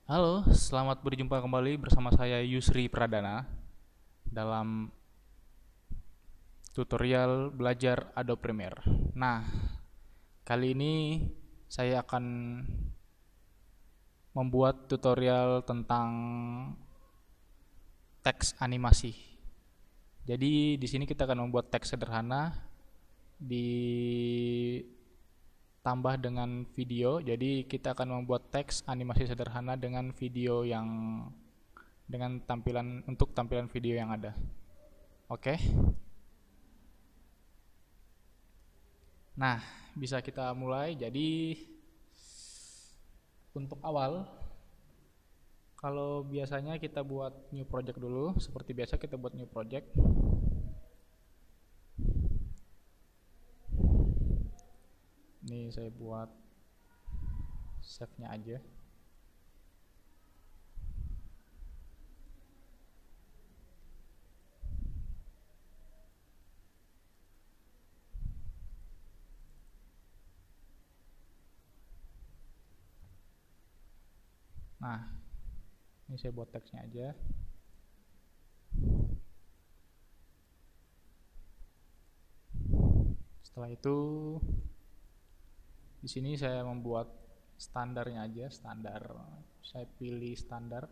Halo, selamat berjumpa kembali bersama saya Yusri Pradana dalam tutorial belajar Adobe Premiere. Nah, kali ini saya akan membuat tutorial tentang teks animasi. Jadi di sini kita akan membuat teks sederhana ditambah dengan video. Jadi kita akan membuat teks animasi sederhana dengan video yang dengan tampilan video yang ada. Oke. Nah, bisa kita mulai. Jadi untuk awal, kalau biasanya kita buat new project dulu. Seperti biasa kita buat new project. Ini saya buat save-nya aja. Nah, ini saya buat teksnya aja. Setelah itu di sini saya membuat standarnya aja, standar. Saya pilih standar.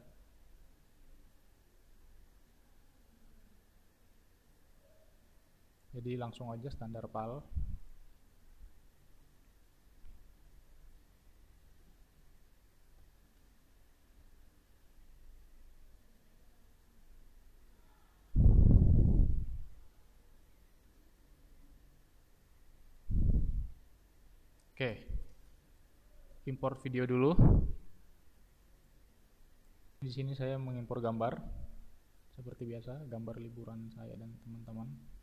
Jadi langsung aja standar PAL. Oke. Import video dulu. Di sini saya mengimpor gambar. Seperti biasa, gambar liburan saya dan teman-teman.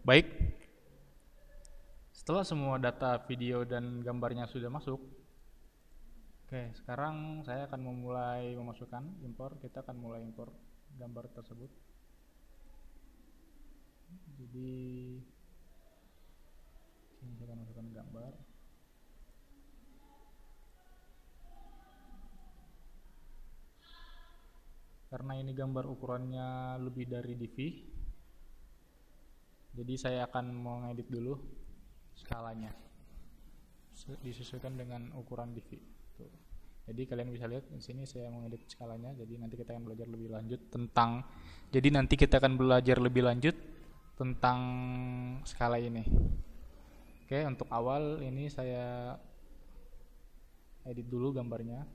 Baik, setelah semua data video dan gambarnya sudah masuk, oke, sekarang saya akan memulai memasukkan impor. Kita akan mulai impor gambar tersebut. Jadi sini saya akan masukkan gambar. Karena ini gambar ukurannya lebih dari DV, jadi saya akan mengedit dulu skalanya, disesuaikan dengan ukuran DV. Tuh. Jadi kalian bisa lihat di sini saya mengedit skalanya. Jadi nanti kita akan belajar lebih lanjut tentang skala ini. Oke, untuk awal ini saya edit dulu gambarnya.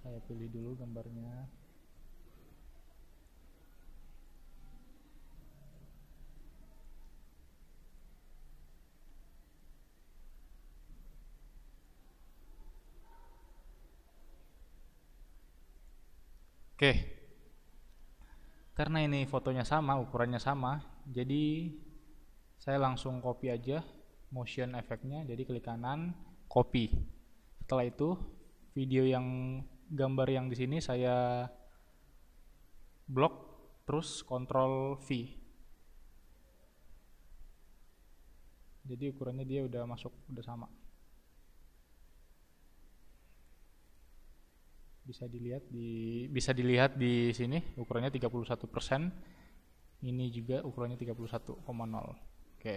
Saya pilih dulu gambarnya. Oke, karena ini fotonya sama, ukurannya sama, jadi saya langsung copy aja motion efeknya. Jadi klik kanan, copy. Setelah itu gambar yang di sini saya blok, terus Ctrl V. Jadi ukurannya dia udah masuk, udah sama. Bisa dilihat di sini ukurannya 31%. Ini juga ukurannya 31,0. Oke.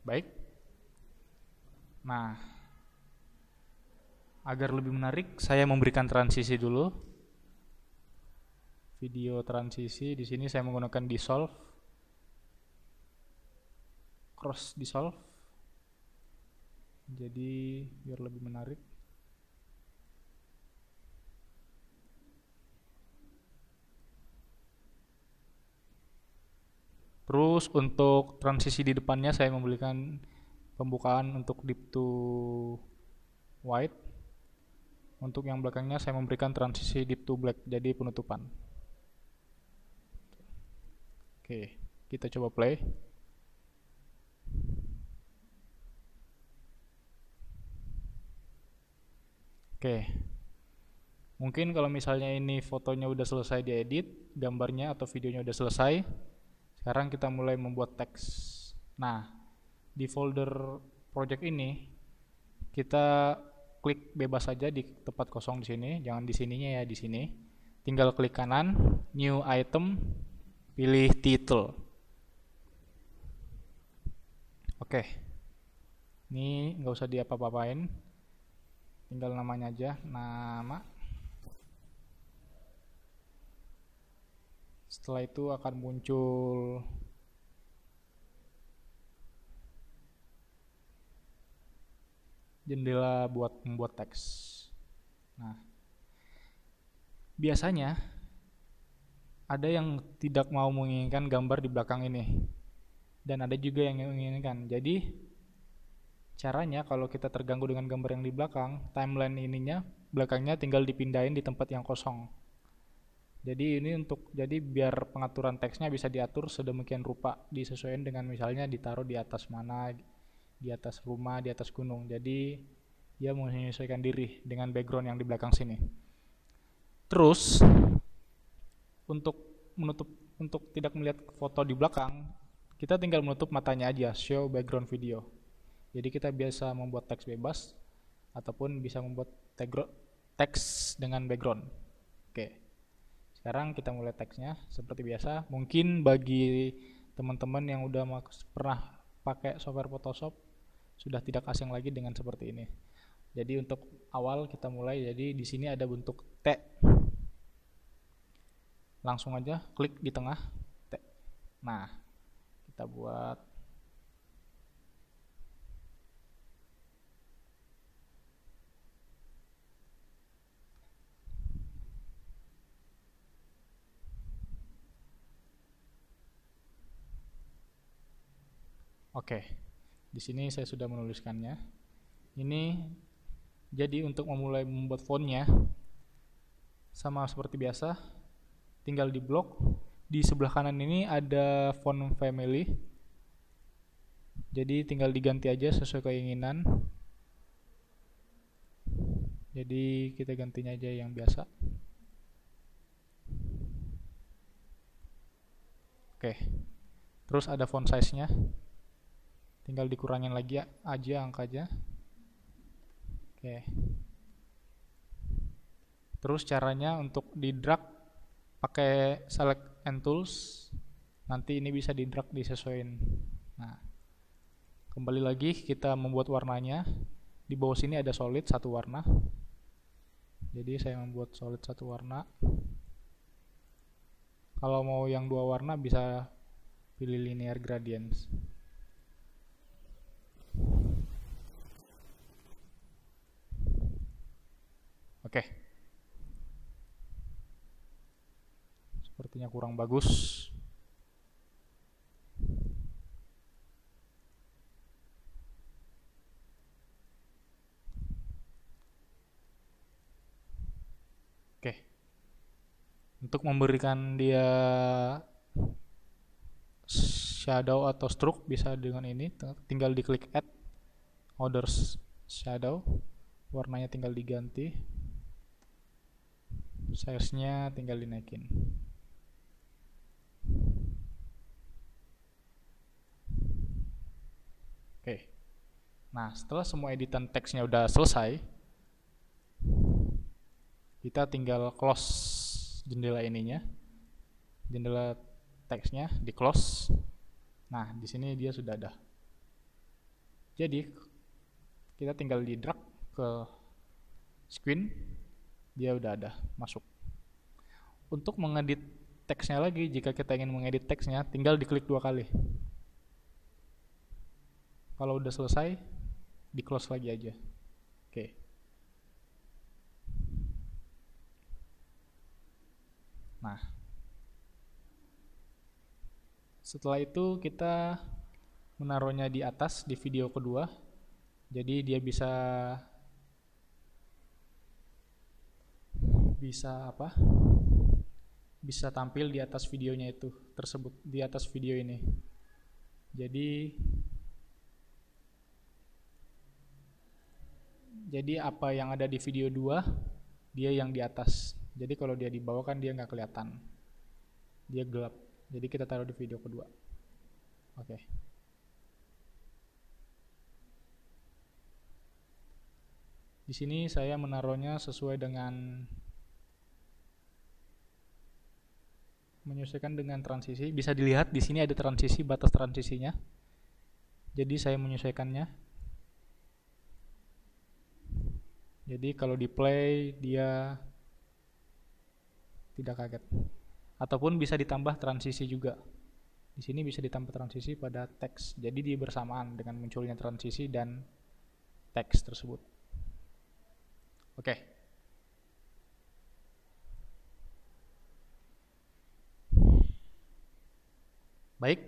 Baik. Nah, agar lebih menarik, saya memberikan transisi dulu. Video transisi di sini saya menggunakan dissolve, cross dissolve. Jadi biar lebih menarik. Terus untuk transisi di depannya saya memberikan pembukaan untuk deep to white. Untuk yang belakangnya saya memberikan transisi deep to black, jadi penutupan. Oke, kita coba play. Oke, mungkin kalau misalnya ini fotonya udah selesai diedit, gambarnya atau videonya udah selesai, sekarang kita mulai membuat teks. Nah, di folder project ini kita klik bebas saja di tempat kosong di sini, jangan di sininya ya, di sini. Tinggal klik kanan, new item, pilih title. Oke, ini nggak usah diapa-apain, tinggal namanya aja, nama. Setelah itu akan muncul jendela buat membuat teks. Nah, biasanya ada yang tidak mau menginginkan gambar di belakang ini, dan ada juga yang menginginkan. Jadi caranya kalau kita terganggu dengan gambar yang di belakang, timeline ininya belakangnya tinggal dipindahin di tempat yang kosong. Jadi ini jadi biar pengaturan teksnya bisa diatur sedemikian rupa, disesuaikan dengan misalnya ditaruh di atas mana, di atas rumah, di atas gunung. Jadi dia menyesuaikan diri dengan background yang di belakang sini. Terus untuk tidak melihat foto di belakang, kita tinggal menutup matanya aja, show background video. Jadi kita biasa membuat teks bebas ataupun bisa membuat teks dengan background. Oke. Sekarang kita mulai teksnya seperti biasa. Mungkin bagi teman-teman yang udah pernah pakai software Photoshop sudah tidak asing lagi dengan seperti ini. Jadi untuk awal kita mulai, jadi di sini ada bentuk T. Langsung aja klik di tengah T. Nah, kita buat Oke, di sini saya sudah menuliskannya. Ini jadi untuk memulai membuat fontnya, sama seperti biasa, tinggal di blok. Di sebelah kanan ini ada font family. Jadi tinggal diganti aja sesuai keinginan. Jadi kita gantinya aja yang biasa. Oke, terus ada font size-nya. Tinggal dikurangin lagi aja angkanya. Oke. Terus caranya untuk di drag pakai select and tools. Nanti ini bisa di drag disesuaikan. Nah, kembali lagi kita membuat warnanya. Di bawah sini ada solid satu warna. Jadi saya membuat solid satu warna. Kalau mau yang dua warna bisa pilih linear gradients. Oke. Sepertinya kurang bagus. Oke. Untuk memberikan dia shadow atau stroke bisa dengan ini, tinggal diklik add order shadow, warnanya tinggal diganti, size-nya tinggal dinaikin. Oke. Nah, setelah semua editan teksnya udah selesai, kita tinggal close jendela ininya, jendela teksnya di close. Nah, di sini dia sudah ada. Jadi kita tinggal di drag ke screen, dia udah ada masuk. Untuk mengedit teksnya lagi, jika kita ingin mengedit teksnya, tinggal diklik 2 kali. Kalau udah selesai, di close lagi aja. Oke. Nah, Setelah itu kita menaruhnya di atas di video kedua. Jadi dia bisa apa? Bisa tampil di atas videonya itu tersebut, di atas video ini. Jadi apa yang ada di video 2 dia yang di atas. Jadi kalau dia di bawah kan dia nggak kelihatan, dia gelap. Jadi kita taruh di video kedua. Oke. Di sini saya menaruhnya sesuai dengan menyesuaikan dengan transisi. Bisa dilihat di sini ada transisi, batas transisinya. Jadi saya menyesuaikannya. Jadi kalau di play dia tidak kaget. Ataupun bisa ditambah transisi juga. Di sini bisa ditambah transisi pada teks. Jadi dia bersamaan dengan munculnya transisi dan teks tersebut. Oke. Baik.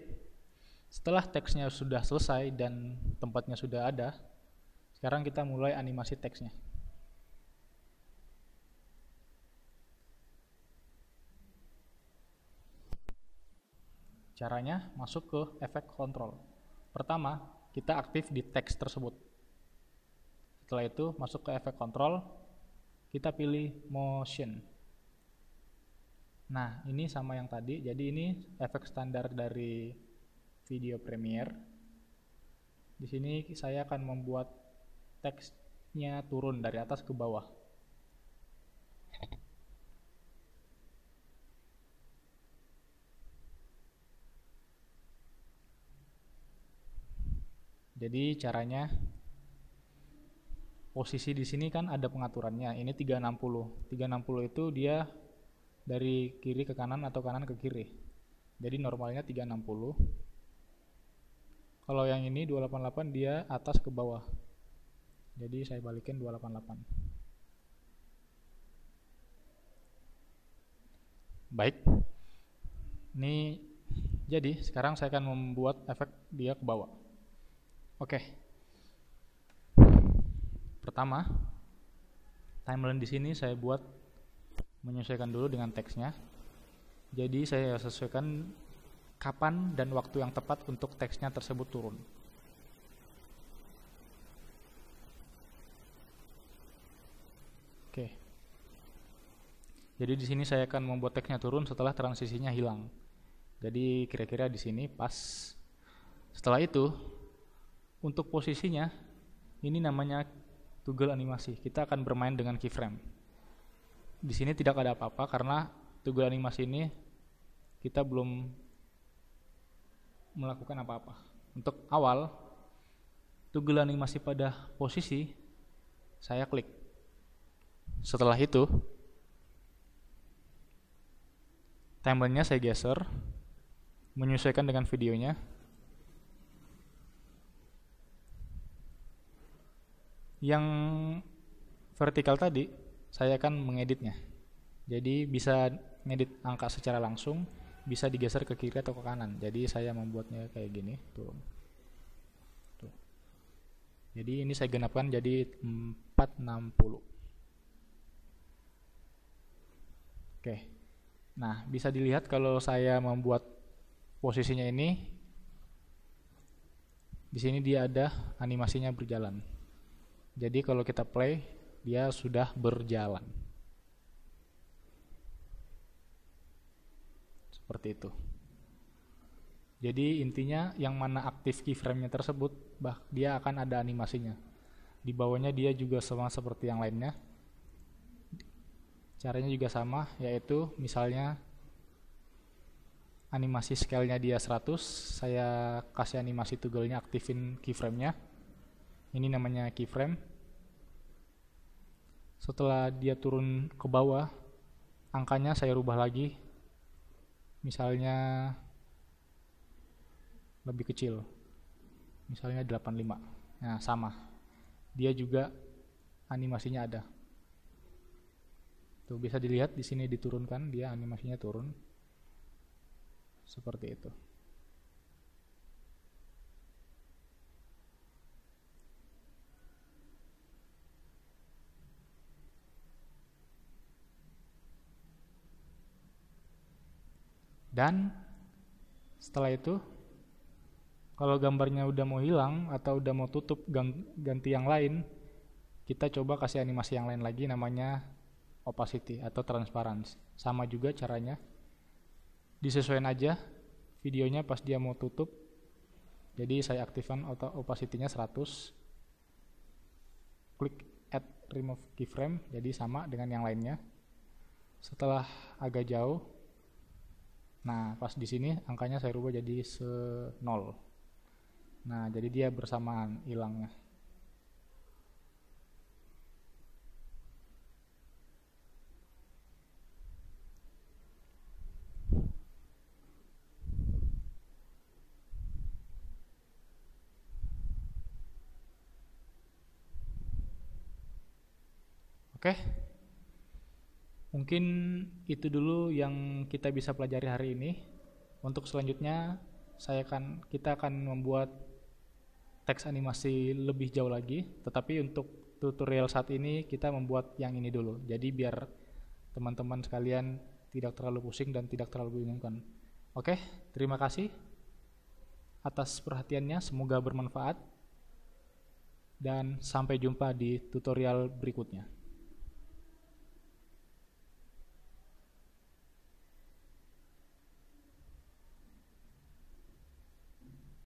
Setelah teksnya sudah selesai dan tempatnya sudah ada, sekarang kita mulai animasi teksnya. Caranya masuk ke efek kontrol. Pertama, kita aktif di teks tersebut. Setelah itu masuk ke efek kontrol, kita pilih motion. Nah, ini sama yang tadi, jadi ini efek standar dari video Premiere. Di sini saya akan membuat teksnya turun dari atas ke bawah. Jadi caranya, posisi di sini kan ada pengaturannya. Ini 360. 360 itu dia dari kiri ke kanan atau kanan ke kiri. Jadi normalnya 360. Kalau yang ini 288 dia atas ke bawah. Jadi saya balikin 288. Baik. Ini jadi sekarang saya akan membuat efek dia ke bawah. Oke. Pertama, timeline di sini saya buat menyesuaikan dulu dengan teksnya. Jadi saya sesuaikan kapan dan waktu yang tepat untuk teksnya tersebut turun. Oke. Jadi di sini saya akan membuat teksnya turun setelah transisinya hilang. Jadi kira-kira di sini pas. Setelah itu, untuk posisinya, ini namanya toggle animasi. Kita akan bermain dengan keyframe. Di sini tidak ada apa-apa karena toggle animasi ini kita belum melakukan apa-apa. Untuk awal, toggle animasi pada posisi saya klik. Setelah itu, timeline-nya saya geser, menyesuaikan dengan videonya. Yang vertikal tadi, saya akan mengeditnya. Jadi bisa ngedit angka secara langsung, bisa digeser ke kiri atau ke kanan. Jadi saya membuatnya kayak gini, tuh. Jadi ini saya genapkan jadi 460. Oke. Nah, bisa dilihat kalau saya membuat posisinya ini, di sini dia ada animasinya berjalan. Jadi kalau kita play, dia sudah berjalan. Seperti itu. Jadi intinya yang mana aktif keyframe-nya tersebut, dia akan ada animasinya. Di bawahnya dia juga sama seperti yang lainnya. Caranya juga sama, yaitu misalnya animasi scale-nya dia 100, saya kasih animasi toggle-nya, aktifin keyframe-nya. Ini namanya keyframe. Setelah dia turun ke bawah, angkanya saya rubah lagi. Misalnya lebih kecil. Misalnya 85. Nah, sama. Dia juga animasinya ada. Tuh bisa dilihat di sini diturunkan, dia animasinya turun. Seperti itu. Dan setelah itu, kalau gambarnya udah mau hilang atau udah mau tutup ganti yang lain, kita coba kasih animasi yang lain lagi, namanya opacity atau transparansi. Sama juga caranya, disesuaikan aja videonya pas dia mau tutup. Jadi saya aktifkan opacity-nya 100, klik add remove keyframe, jadi sama dengan yang lainnya. Setelah agak jauh, nah pas di sini angkanya saya rubah jadi 0. Nah, jadi dia bersamaan hilangnya. Oke. Mungkin itu dulu yang kita bisa pelajari hari ini. Untuk selanjutnya, kita akan membuat teks animasi lebih jauh lagi, tetapi untuk tutorial saat ini kita membuat yang ini dulu. Jadi biar teman-teman sekalian tidak terlalu pusing dan tidak terlalu bingungkan. Oke, terima kasih atas perhatiannya, semoga bermanfaat dan sampai jumpa di tutorial berikutnya.